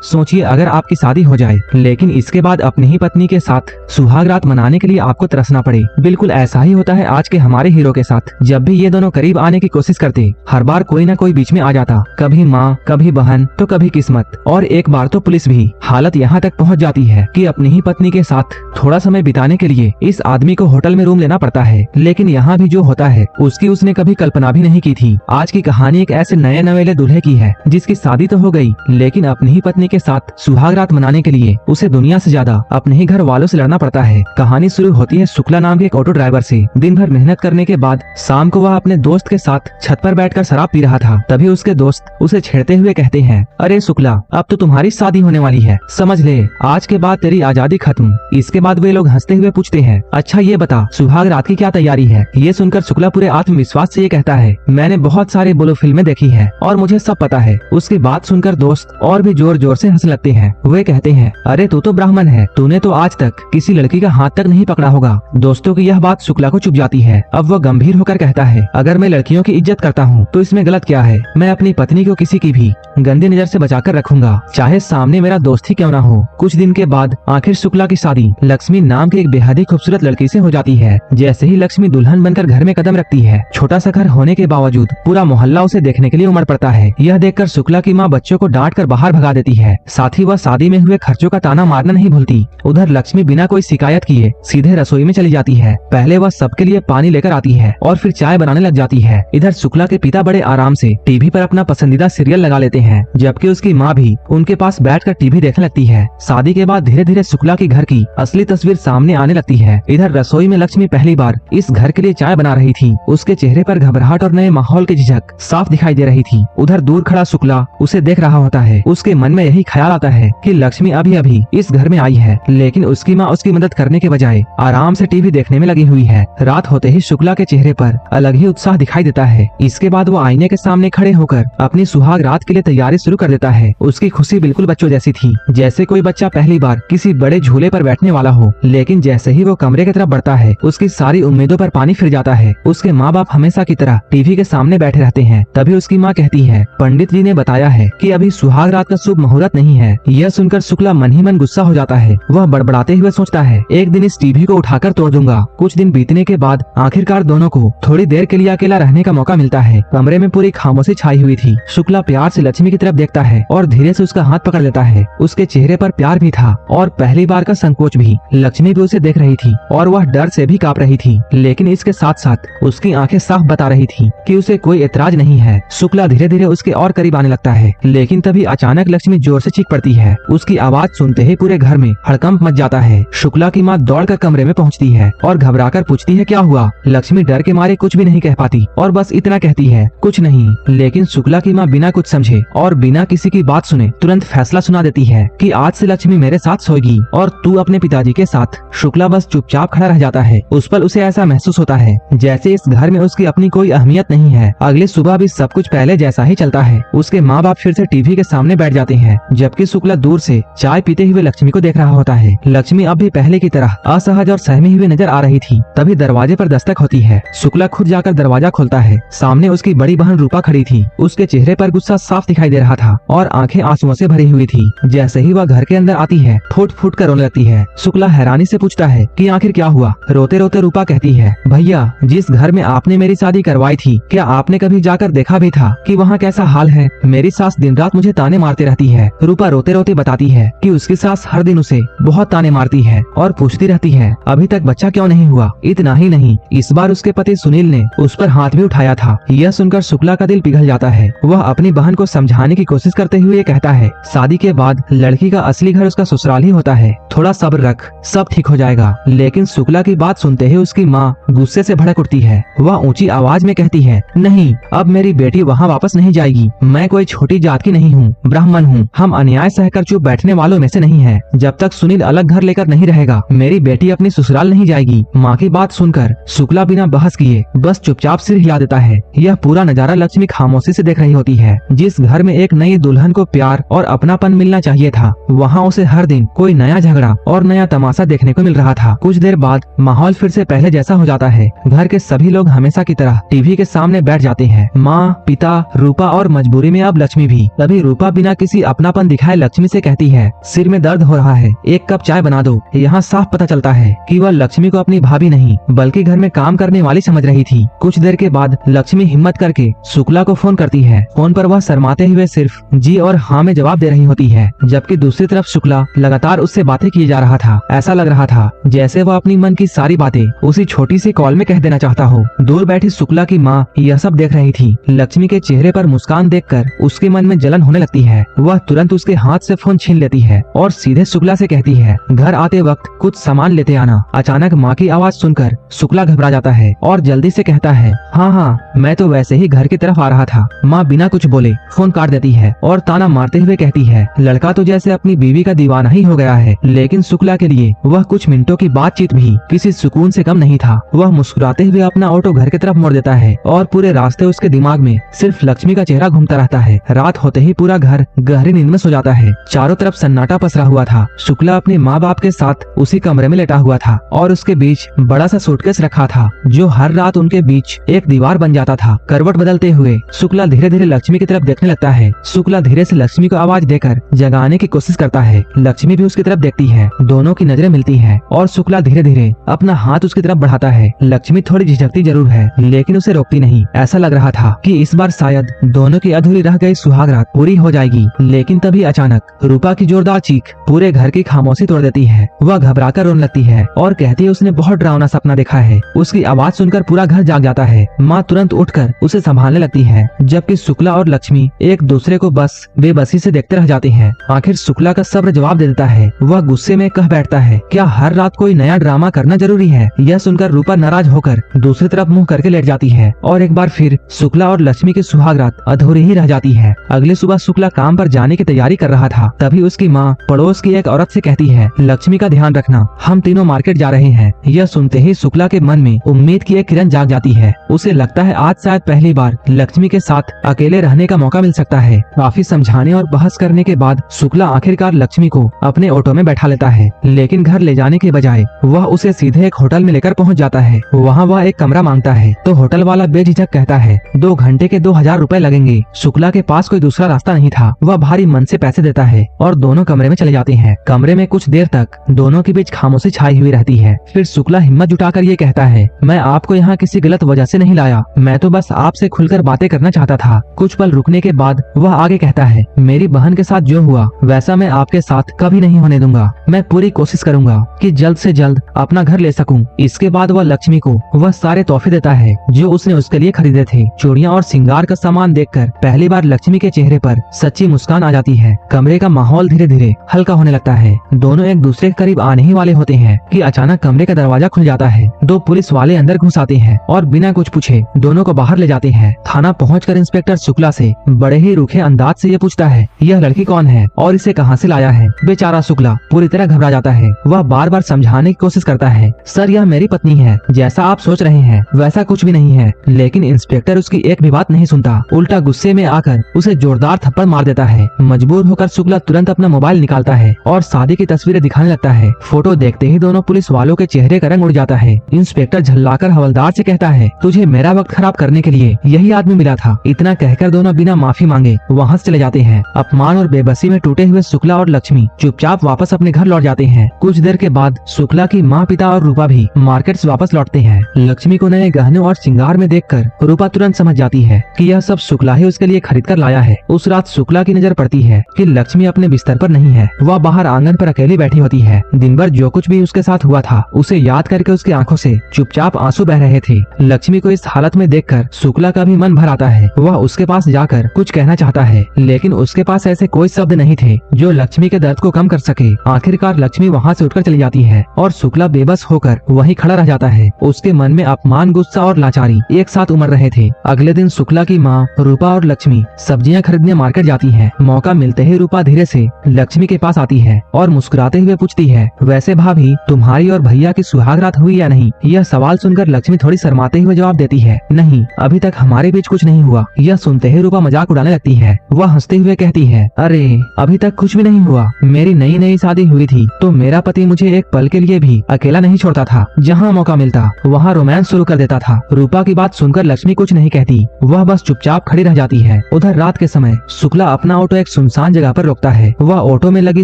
सोचिए अगर आपकी शादी हो जाए लेकिन इसके बाद अपनी ही पत्नी के साथ सुहाग रात मनाने के लिए आपको तरसना पड़े। बिल्कुल ऐसा ही होता है आज के हमारे हीरो के साथ। जब भी ये दोनों करीब आने की कोशिश करते, हर बार कोई ना कोई बीच में आ जाता, कभी माँ, कभी बहन, तो कभी किस्मत, और एक बार तो पुलिस भी। हालत यहाँ तक पहुँच जाती है कि अपनी ही पत्नी के साथ थोड़ा समय बिताने के लिए इस आदमी को होटल में रूम लेना पड़ता है। लेकिन यहाँ भी जो होता है उसकी उसने कभी कल्पना भी नहीं की थी। आज की कहानी एक ऐसे नए नवेले दूल्हे की है जिसकी शादी तो हो गई लेकिन अपनी ही पत्नी के साथ सुहाग रात मनाने के लिए उसे दुनिया से ज्यादा अपने ही घर वालों से लड़ना पड़ता है। कहानी शुरू होती है शुक्ला नाम के एक ऑटो ड्राइवर से। दिन भर मेहनत करने के बाद शाम को वह अपने दोस्त के साथ छत पर बैठकर शराब पी रहा था। तभी उसके दोस्त उसे छेड़ते हुए कहते हैं, अरे शुक्ला, अब तो तुम्हारी शादी होने वाली है, समझ ले, आज के बाद तेरी आजादी खत्म। इसके बाद वे लोग हंसते हुए पूछते हैं, अच्छा ये बता सुहाग रात की क्या तैयारी है। ये सुनकर शुक्ला पूरे आत्मविश्वास से ये कहता है, मैंने बहुत सारी बोलो फिल्में देखी है और मुझे सब पता है। उसकी बात सुनकर दोस्त और भी जोर जोर से हंसने लगते हैं। वे कहते हैं, अरे तू तो ब्राह्मण है, तूने तो आज तक किसी लड़की का हाथ तक नहीं पकड़ा होगा। दोस्तों की यह बात शुक्ला को चुभ जाती है। अब वह गंभीर होकर कहता है, अगर मैं लड़कियों की इज्जत करता हूँ तो इसमें गलत क्या है। मैं अपनी पत्नी को किसी की भी गंदी नजर से बचाकर रखूंगा, चाहे सामने मेरा दोस्त ही क्यों न हो। कुछ दिन के बाद आखिर शुक्ला की शादी लक्ष्मी नाम की एक बेहद ही खूबसूरत लड़की से हो जाती है। जैसे ही लक्ष्मी दुल्हन बनकर घर में कदम रखती है, छोटा सा घर होने के बावजूद पूरा मोहल्ला उसे देखने के लिए उमड़ पड़ता है। यह देखकर शुक्ला की माँ बच्चों को डांट कर बाहर भगा देती है। साथ ही वह शादी में हुए खर्चों का ताना मारना नहीं भूलती। उधर लक्ष्मी बिना कोई शिकायत किए सीधे रसोई में चली जाती है। पहले वह सबके लिए पानी लेकर आती है और फिर चाय बनाने लग जाती है। इधर शुक्ला के पिता बड़े आराम से टीवी पर अपना पसंदीदा सीरियल लगा लेते हैं, जबकि उसकी माँ भी उनके पास बैठकर टीवी देखने लगती है। शादी के बाद धीरे धीरे शुक्ला की घर की असली तस्वीर सामने आने लगती है। इधर रसोई में लक्ष्मी पहली बार इस घर के लिए चाय बना रही थी। उसके चेहरे पर घबराहट और नए माहौल की झिझक साफ दिखाई दे रही थी। उधर दूर खड़ा शुक्ला उसे देख रहा होता है। उसके मन में यही ख्याल आता है कि लक्ष्मी अभी अभी इस घर में आई है, लेकिन उसकी माँ उसकी मदद करने के बजाय आराम से टीवी देखने में लगी हुई है। रात होते ही शुक्ला के चेहरे पर अलग ही उत्साह दिखाई देता है। इसके बाद वो आईने के सामने खड़े होकर अपनी सुहाग रात के लिए तैयारी शुरू कर देता है। उसकी खुशी बिल्कुल बच्चों जैसी थी, जैसे कोई बच्चा पहली बार किसी बड़े झूले पर बैठने वाला हो। लेकिन जैसे ही वो कमरे की तरफ बढ़ता है, उसकी सारी उम्मीदों पर पानी फिर जाता है। उसके माँ बाप हमेशा की तरह टीवी के सामने बैठे रहते हैं। तभी उसकी माँ कहती है, पंडित जी ने बताया है कि अभी सुहाग रात का शुभ मुहूर्त नहीं है। यह सुनकर शुक्ला मन ही मन गुस्सा हो जाता है। वह बड़बड़ाते हुए सोचता है, एक दिन इस टीवी को उठाकर तोड़ दूंगा। कुछ दिन बीतने के बाद आखिरकार दोनों को थोड़ी देर के लिए अकेला रहने का मौका मिलता है। कमरे में पूरी खामोशी छाई हुई थी। शुक्ला प्यार से लक्ष्मी की तरफ देखता है और धीरे से उसका हाथ पकड़ लेता है। उसके चेहरे पर प्यार भी था और पहली बार का संकोच भी। लक्ष्मी भी उसे देख रही थी और वह डर से भी कांप रही थी, लेकिन इसके साथ साथ उसकी आंखें साफ बता रही थी कि उसे कोई एतराज नहीं है। शुक्ला धीरे धीरे उसके और करीब आने लगता है, लेकिन तभी अचानक लक्ष्मी जोर से चीख पड़ती है। उसकी आवाज सुनते ही पूरे घर में हड़कंप मच जाता है। शुक्ला की माँ दौड़कर कमरे में पहुंचती है और घबराकर पूछती है, क्या हुआ। लक्ष्मी डर के मारे कुछ भी नहीं कह पाती और बस इतना कहती है, कुछ नहीं। लेकिन शुक्ला की माँ बिना कुछ समझे और बिना किसी की बात सुने तुरंत फैसला सुना देती है कि आज से लक्ष्मी मेरे साथ सोएगी और तू अपने पिताजी के साथ। शुक्ला बस चुपचाप खड़ा रह जाता है। उस पर उसे ऐसा महसूस होता है जैसे इस घर में उसकी अपनी कोई अहमियत नहीं है। अगली सुबह भी सब कुछ पहले जैसा ही चलता है। उसके माँ बाप फिर से टीवी के सामने बैठ जाते हैं, जबकि शुक्ला दूर से चाय पीते हुए लक्ष्मी को देख रहा होता है। लक्ष्मी अब भी पहले की तरह असहज और सहमी हुई नजर आ रही थी। तभी दरवाजे पर दस्तक होती है। शुक्ला खुद जाकर दरवाजा खोलता है। सामने उसकी बड़ी बहन रूपा खड़ी थी। उसके चेहरे पर गुस्सा साफ दिखाई दे रहा था और आंखें आंसुओं से भरी हुई थी। जैसे ही वह घर के अंदर आती है, फूट फूट कर रोने लगती है। शुक्ला हैरानी से पूछता है कि आखिर क्या हुआ। रोते रोते रूपा कहती है, भैया, जिस घर में आपने मेरी शादी करवाई थी, क्या आपने कभी जाकर देखा भी था कि वहाँ कैसा हाल है। मेरी सास दिन रात मुझे ताने मारती रहती है। रूपा रोते रोते बताती है कि उसकी सास हर दिन उसे बहुत ताने मारती है और पूछती रहती है, अभी तक बच्चा क्यों नहीं हुआ। इतना ही नहीं, इस बार उसके पति सुनील ने उस पर हाथ भी उठाया था। यह सुनकर शुक्ला का दिल पिघल जाता है। वह अपनी बहन को समझाने की कोशिश करते हुए कहता है, शादी के बाद लड़की का असली घर उसका ससुराल ही होता है, थोड़ा सब्र रख, सब ठीक हो जाएगा। लेकिन शुक्ला की बात सुनते ही उसकी माँ गुस्से से भड़क उठती है। वह ऊंची आवाज में कहती है, नहीं, अब मेरी बेटी वहाँ वापस नहीं जाएगी। मैं कोई छोटी जात की नहीं हूँ, ब्राह्मण हूँ। हम अन्याय सहकर चुप बैठने वालों में से नहीं है। जब तक सुनील अलग घर लेकर नहीं रहेगा, मेरी बेटी अपनी ससुराल नहीं जाएगी। माँ की बात सुनकर शुक्ला बिना बहस किए बस चुपचाप सिर हिला देता है। यह पूरा नजारा लक्ष्मी खामोशी से देख रही होती है। जिस घर में एक नई दुल्हन को प्यार और अपनापन मिलना चाहिए था, वहाँ उसे हर दिन कोई नया झगड़ा और नया तमाशा देखने को मिल रहा था। कुछ देर बाद माहौल फिर से पहले जैसा हो जाता है। घर के सभी लोग हमेशा की तरह टीवी के सामने बैठ जाते हैं। माँ, पिता, रूपा और मजबूरी में अब लक्ष्मी भी। तभी रूपा बिना किसी अपना चिड़चिड़ापन दिखाए लक्ष्मी से कहती है, सिर में दर्द हो रहा है, एक कप चाय बना दो। यहाँ साफ पता चलता है कि वह लक्ष्मी को अपनी भाभी नहीं बल्कि घर में काम करने वाली समझ रही थी। कुछ देर के बाद लक्ष्मी हिम्मत करके शुक्ला को फोन करती है। फोन पर वह शर्माते हुए सिर्फ जी और हाँ में जवाब दे रही होती है, जबकि दूसरी तरफ शुक्ला लगातार उससे बातें किए जा रहा था। ऐसा लग रहा था जैसे वह अपनी मन की सारी बातें उसी छोटी सी कॉल में कह देना चाहता हो। दूर बैठी शुक्ला की माँ यह सब देख रही थी। लक्ष्मी के चेहरे पर मुस्कान देखकर उसके मन में जलन होने लगती है। वह तुरंत उसके हाथ से फोन छीन लेती है और सीधे शुक्ला से कहती है, घर आते वक्त कुछ सामान लेते आना। अचानक माँ की आवाज सुनकर शुक्ला घबरा जाता है और जल्दी से कहता है, हाँ, मैं तो वैसे ही घर की तरफ आ रहा था। माँ बिना कुछ बोले फोन काट देती है और ताना मारते हुए कहती है, लड़का तो जैसे अपनी बीवी का दीवाना ही हो गया है। लेकिन शुक्ला के लिए वह कुछ मिनटों की बातचीत भी किसी सुकून से कम नहीं था। वह मुस्कुराते हुए अपना ऑटो घर की तरफ मोड़ देता है और पूरे रास्ते उसके दिमाग में सिर्फ लक्ष्मी का चेहरा घूमता रहता है। रात होते ही पूरा घर गहरी नींद में सो जाता है। चारों तरफ सन्नाटा पसरा हुआ था। शुक्ला अपने माँ बाप के साथ उसी कमरे में लेटा हुआ था और उसके बीच बड़ा सा सूटकेस रखा था, जो हर रात उनके बीच एक दीवार बन जाता था। करवट बदलते हुए शुक्ला धीरे धीरे लक्ष्मी की तरफ देखने लगता है। शुक्ला धीरे से लक्ष्मी को आवाज देकर जगाने की कोशिश करता है। लक्ष्मी भी उसकी तरफ देखती है। दोनों की नजरें मिलती है और शुक्ला धीरे धीरे अपना हाथ उसकी तरफ बढ़ाता है। लक्ष्मी थोड़ी झिझकती जरूर है, लेकिन उसे रोकती नहीं। ऐसा लग रहा था कि इस बार शायद दोनों की अधूरी रह गई सुहाग रात पूरी हो जाएगी। लेकिन तभी अचानक रूपा की जोरदार चीख पूरे घर की खामोशी तोड़ देती है। वह घबराकर रोने लगती है और कहती है उसने बहुत डरावना सपना देखा है। उसकी आवाज सुनकर पूरा घर जाग जाता है। माँ तुरंत उठकर उसे संभालने लगती है, जबकि शुक्ला और लक्ष्मी एक दूसरे को बस बेबसी से देखते रह जाते हैं। आखिर शुक्ला का सब्र जवाब दे देता है। वह गुस्से में कह बैठता है, क्या हर रात कोई नया ड्रामा करना जरूरी है? यह सुनकर रूपा नाराज होकर दूसरी तरफ मुंह करके लेट जाती है और एक बार फिर शुक्ला और लक्ष्मी की सुहाग रात अधूरी ही रह जाती है। अगली सुबह शुक्ला काम पर जाने की तैयारी कर रहा था, तभी उसकी माँ पड़ोस की एक औरत से कहती है, लक्ष्मी का ध्यान रखना, हम तीनों मार्केट जा रहे हैं। यह सुनते ही शुक्ला के मन में उम्मीद की एक किरण जाग जाती है। उसे लगता है आज शायद पहली बार लक्ष्मी के साथ अकेले रहने का मौका मिल सकता है। काफी समझाने और बहस करने के बाद शुक्ला आखिरकार लक्ष्मी को अपने ऑटो में बैठा लेता है, लेकिन घर ले जाने के बजाय वह उसे सीधे एक होटल में लेकर पहुंच जाता है। वहां वह एक कमरा मांगता है तो होटल वाला बेझिझक कहता है 2 घंटे के 2000 रुपए लगेंगे। शुक्ला के पास कोई दूसरा रास्ता नहीं था। वह भारी मन से पैसे देता है और दोनों कमरे में चले जाते हैं। कमरे में कुछ देर तक दोनों के बीच खामोशी छाई हुई रहती है। फिर शुक्ला हिम्मत जुटाकर ये कहता है, मैं आपको यहाँ किसी गलत वजह से नहीं लाया, मैं तो बस आपसे खुलकर बातें करना चाहता था। कुछ पल रुकने के बाद वह आगे कहता है, मेरी बहन के साथ जो हुआ वैसा मैं आपके साथ कभी नहीं होने दूंगा। मैं पूरी कोशिश करूंगा कि जल्द से जल्द अपना घर ले सकूं। इसके बाद वह लक्ष्मी को वह सारे तोहफे देता है जो उसने उसके लिए खरीदे थे। चूड़ियां और श्रृंगार का सामान देखकर पहली बार लक्ष्मी के चेहरे पर सच्ची मुस्कान आ जाती है। कमरे का माहौल धीरे धीरे हल्का होने लगता है। दोनों एक दूसरे के करीब आने ही वाले होते हैं कि अचानक कमरे का दरवाजा खुल जाता है। 2 पुलिस वाले अंदर घुस आते हैं और बिना कुछ पूछे दोनों को बाहर ले जाते हैं। थाना पहुंचकर इंस्पेक्टर शुक्ला से बड़े ही रूखे अंदाज से ये पूछता है, यह लड़की कौन है और इसे कहां से लाया है? बेचारा शुक्ला पूरी तरह घबरा जाता है। वह बार बार समझाने की कोशिश करता है, सर यह मेरी पत्नी है, जैसा आप सोच रहे हैं वैसा कुछ भी नहीं है। लेकिन इंस्पेक्टर उसकी एक भी बात नहीं सुनता, उल्टा गुस्से में आकर उसे जोरदार थप्पड़ मार देता है। मजबूर होकर शुक्ला तुरंत अपना मोबाइल निकालता है और शादी की तस्वीरें दिखाने लगता है। फोटो देखते ही दोनों पुलिस वालों के चेहरे का रंग उड़ जाता है। इंस्पेक्टर झल्लाकर हवलदार से कहता है, तुझे मेरा वक्त खराब करने के लिए यही आदमी मिला था। इतना कहकर दोनों बिना माफी मांगे वहाँ से चले जाते हैं। अपमान और बेबसी में टूटे हुए शुक्ला और लक्ष्मी चुपचाप वापस अपने घर लौट जाते हैं। कुछ देर के बाद शुक्ला की माँ, पिता और रूपा भी मार्केट से वापस लौटते हैं। लक्ष्मी को नए गहने और श्रृंगार में देखकर रूपा तुरंत समझ जाती है कि यह सब शुक्ला ही उसके लिए खरीद कर लाया है। उस रात शुक्ला की नजर पड़ती है कि लक्ष्मी अपने बिस्तर पर नहीं है। वह बाहर आंगन पर अकेली बैठी होती है। दिन भर जो कुछ भी उसके साथ हुआ था उसे याद करके उसकी आंखों से चुपचाप आंसू बह रहे थे। लक्ष्मी को इस हालत में देखकर शुक्ला का भी मन भर आता है। वह उसके पास जाकर कुछ कहना चाहता है, लेकिन उसके पास ऐसे कोई शब्द नहीं थे जो लक्ष्मी के दर्द को कम कर सके। आखिरकार लक्ष्मी वहाँ से उठकर चली जाती है और शुक्ला बेबस होकर वहीं खड़ा रह जाता है। उसके मन में अपमान, गुस्सा और लाचारी एक साथ उमड़ रहे थे। अगले दिन शुक्ला की माँ, रूपा और लक्ष्मी सब्जियां खरीदने मार्केट जाती है। मौका मिलते ही रूपा धीरे से लक्ष्मी के पास आती है और मुस्कुराते हुए पूछती है, वैसे भाभी तुम्हारी और भैया की सुहाग रात हुई या नहीं? यह सवाल सुनकर लक्ष्मी थोड़ी शर्माते हुए जवाब देती है, नहीं, अभी तक हमारे बीच कुछ नहीं हुआ। यह सुनते ही रूपा मजाक उड़ाने लगती है। वह हंसते हुए कहती है, अरे अभी तक कुछ भी नहीं हुआ। मेरी नई नई शादी हुई थी तो मेरा पति मुझे एक पल के लिए भी अकेला नहीं छोड़ता था। जहाँ मौका मिलता वहाँ रोमांस शुरू कर देता था। रूपा की बात सुनकर लक्ष्मी कुछ नहीं कहती, वह बस चुपचाप खड़ी रह जाती है। उधर रात के समय शुक्ला अपना ऑटो एक सुनसान जगह पर रोकता है। वह ऑटो में लगी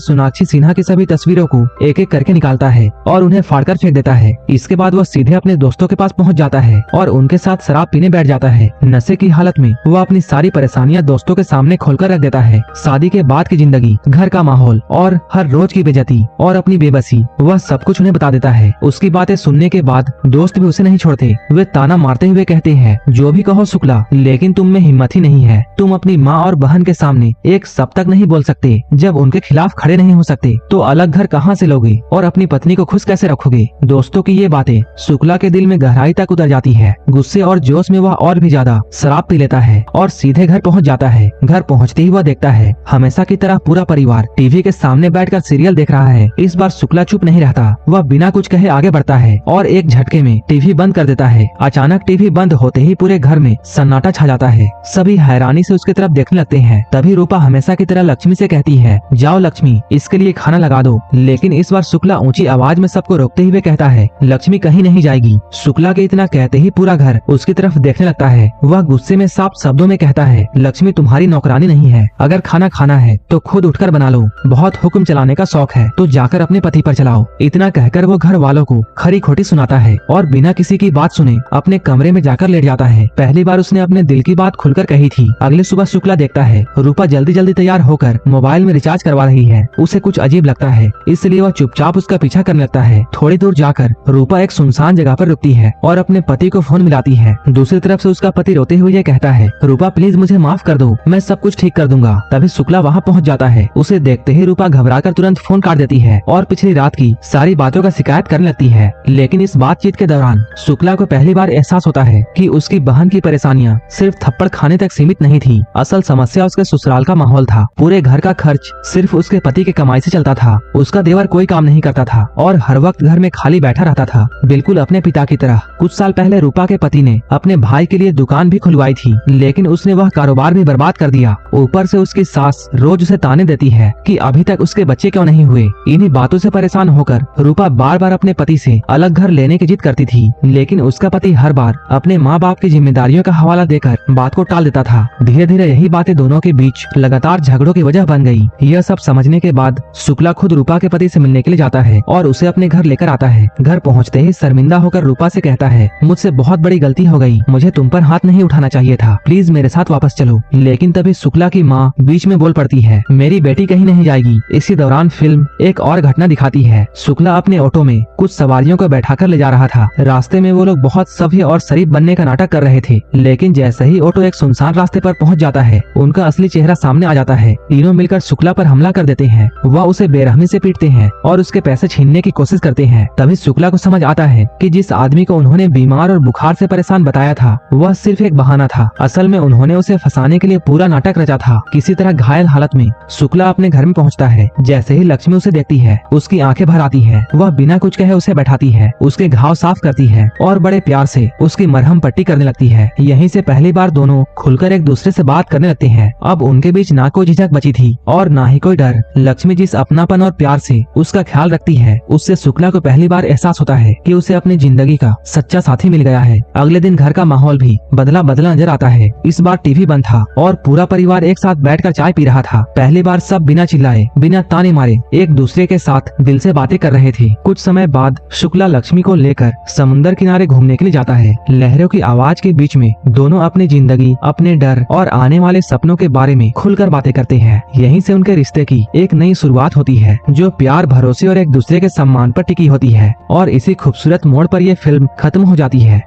सोनाक्षी सिन्हा की सभी तस्वीरों को एक एक करके निकालता है और उन्हें फाड़कर फेंक देता है। इसके बाद वह सीधे अपने दोस्तों के पास पहुंच जाता है और उनके साथ शराब पीने बैठ जाता है। नशे की हालत में वह अपनी सारी परेशानियां दोस्तों के सामने खोलकर रख देता है। शादी के बाद की जिंदगी, घर का माहौल और हर रोज की बेइज्जती और अपनी बेबसी, वह सब कुछ उन्हें बता देता है। उसकी बातें सुनने के बाद दोस्त भी उसे नहीं छोड़ते। वे ताना मारते हुए कहते हैं, जो भी कहो शुक्ला, लेकिन तुम में हिम्मत ही नहीं है। तुम अपनी माँ और बहन के सामने एक शब्द तक नहीं बोल सकते। जब उनके खिलाफ खड़े नहीं हो सकते तो अलग घर कहाँ से लोगे और अपनी पत्नी को खुश कैसे रखोगे। दोस्तों की ये बातें शुक्ला के दिल में गहराई तक उतर जाती है। गुस्से और जोश में वह और भी ज्यादा शराब पी लेता है और सीधे घर पहुंच जाता है। घर पहुंचते ही वह देखता है हमेशा की तरह पूरा परिवार टीवी के सामने बैठकर सीरियल देख रहा है। इस बार शुक्ला चुप नहीं रहता। वह बिना कुछ कहे आगे बढ़ता है और एक झटके में टीवी बंद कर देता है। अचानक टीवी बंद होते ही पूरे घर में सन्नाटा छा जाता है। सभी हैरानी से उसकी तरफ देखने लगते हैं। तभी रूपा हमेशा की तरह लक्ष्मी से कहती है, जाओ लक्ष्मी, इसके लिए खाना लगा दो। लेकिन इस बार शुक्ला ऊंची आवाज में सबको रोकते हुए कहता है, लक्ष्मी कहीं नहीं जाएगी। शुक्ला के इतना कहते ही पूरा घर उसकी तरफ देखने लगता है। वह गुस्से में साफ शब्दों में कहता है, लक्ष्मी तुम्हारी नौकरानी नहीं है। अगर खाना खाना है तो खुद उठकर बना लो। बहुत हुक्म चलाने का शौक है तो जाकर अपने पति पर चलाओ। इतना कहकर वो घर वालों को खरी खोटी सुनाता है और बिना किसी की बात सुने अपने कमरे में जाकर लेट जाता है। पहली बार उसने अपने दिल की बात खुलकर कही थी। अगले सुबह शुक्ला देखता है रूपा जल्दी जल्दी तैयार होकर मोबाइल में रिचार्ज करवा रही है। उसे कुछ अजीब लगता है, इसलिए वह चुपचाप उसका पीछा करने लगता है। थोड़ी दूर जाकर रूपा एक सुनसान जगह पर रुकती है और अपने पति को फोन मिलाती है। दूसरी तरफ से उसका पति रोते हुए ये कहता है, रूपा प्लीज मुझे माफ कर दो, मैं सब कुछ ठीक कर दूंगा। तभी शुक्ला वहाँ पहुँच जाता है। उसे देखते ही रूपा घबराकर तुरंत फोन काट देती है और पिछली रात की सारी बातों का शिकायत करने लगती है। लेकिन इस बातचीत के दौरान शुक्ला को पहली बार एहसास होता है कि उसकी बहन की परेशानियां सिर्फ थप्पड़ खाने तक सीमित नहीं थी। असल समस्या उसके ससुराल का माहौल था। पूरे घर का खर्च सिर्फ उसके पति की कमाई से चलता था। उसका देवर कोई काम नहीं करता था और हर वक्त घर में खाली बैठा रहता था, बिल्कुल अपने पिता की तरह। कुछ साल पहले रूपा के पति ने अपने भाई के लिए दुकान भी खुलवाई थी, लेकिन उसने वह कारोबार भी बर्बाद कर दिया। ऊपर से उसकी सास रोज उसे ताने देती है कि अभी तक उसके बच्चे क्यों नहीं हुए। इन्हीं बातों से परेशान होकर रूपा बार बार अपने पति से अलग घर लेने की जिद करती थी, लेकिन उसका पति हर बार अपने माँ बाप की जिम्मेदारियों का हवाला देकर बात को टाल देता था। धीरे धीरे यही बातें दोनों के बीच लगातार झगड़ों की वजह बन गई। यह सब समझने के बाद शुक्ला खुद रूपा के पति से मिलने के लिए जाता है और उसे अपने घर लेकर आता है। घर पहुँचते ही शर्मिंदा होकर रूपा से कहता है, मुझसे बहुत बड़ी गलती हो गई, मुझे तुम पर हाथ नहीं उठाना चाहिए था, प्लीज मेरे साथ वापस चलो। लेकिन तभी शुक्ला की माँ बीच में बोल पड़ती है, मेरी बेटी कहीं नहीं जाएगी। इसी दौरान फिल्म एक और घटना दिखाती है। शुक्ला अपने ऑटो में कुछ सवारियों को बैठाकर ले जा रहा था। रास्ते में वो लोग बहुत सभ्य और शरीफ बनने का नाटक कर रहे थे, लेकिन जैसे ही ऑटो एक सुनसान रास्ते पर पहुंच जाता है, उनका असली चेहरा सामने आ जाता है। तीनों मिलकर शुक्ला पर हमला कर देते हैं। वह उसे बेरहमी से पीटते हैं और उसके पैसे छीनने की कोशिश करते हैं। तभी शुक्ला को समझ आता है कि जिस आदमी को उन्होंने बीमार और बुखार से परेशान बताया था, वह सिर्फ एक बहाना था। असल में उन्होंने उसे फंसाने के लिए पूरा नाटक रचा था। किसी तरह घायल हालत में शुक्ला अपने घर में पहुंचता है। जैसे ही लक्ष्मी उसे देखती है, उसकी आंखें भर आती है। वह बिना कुछ कहे उसे बैठाती है, उसके घाव साफ करती है और बड़े प्यार से उसकी मरहम पट्टी करने लगती है। यहीं से पहली बार दोनों खुलकर एक दूसरे से बात करने लगते हैं। अब उनके बीच ना कोई झिझक बची थी और ना ही कोई डर। लक्ष्मी जिस अपनापन और प्यार से उसका ख्याल रखती है, उससे शुक्ला को पहली बार एहसास होता है कि उसे अपनी जिंदगी का सच्चा साथी मिल गया है। अगले दिन घर का माहौल भी बदला बदला नजर आता है। इस बार टीवी बंद था और पूरा परिवार एक साथ बैठकर चाय पी रहा था। पहली बार सब बिना चिल्लाए, बिना ताने मारे एक दूसरे के साथ दिल से बातें कर रहे थे। कुछ समय बाद शुक्ला लक्ष्मी को लेकर समुद्र किनारे घूमने के लिए जाता है। लहरों की आवाज के बीच में दोनों अपनी जिंदगी, अपने डर और आने वाले सपनों के बारे में खुलकर बातें करते हैं। यहीं से उनके रिश्ते की एक नई शुरुआत होती है, जो प्यार, भरोसे और एक दूसरे के सम्मान पर टिकी होती है। और इसी खूबसूरत मोड़ पर यह फिल्म खत्म हो जाती है।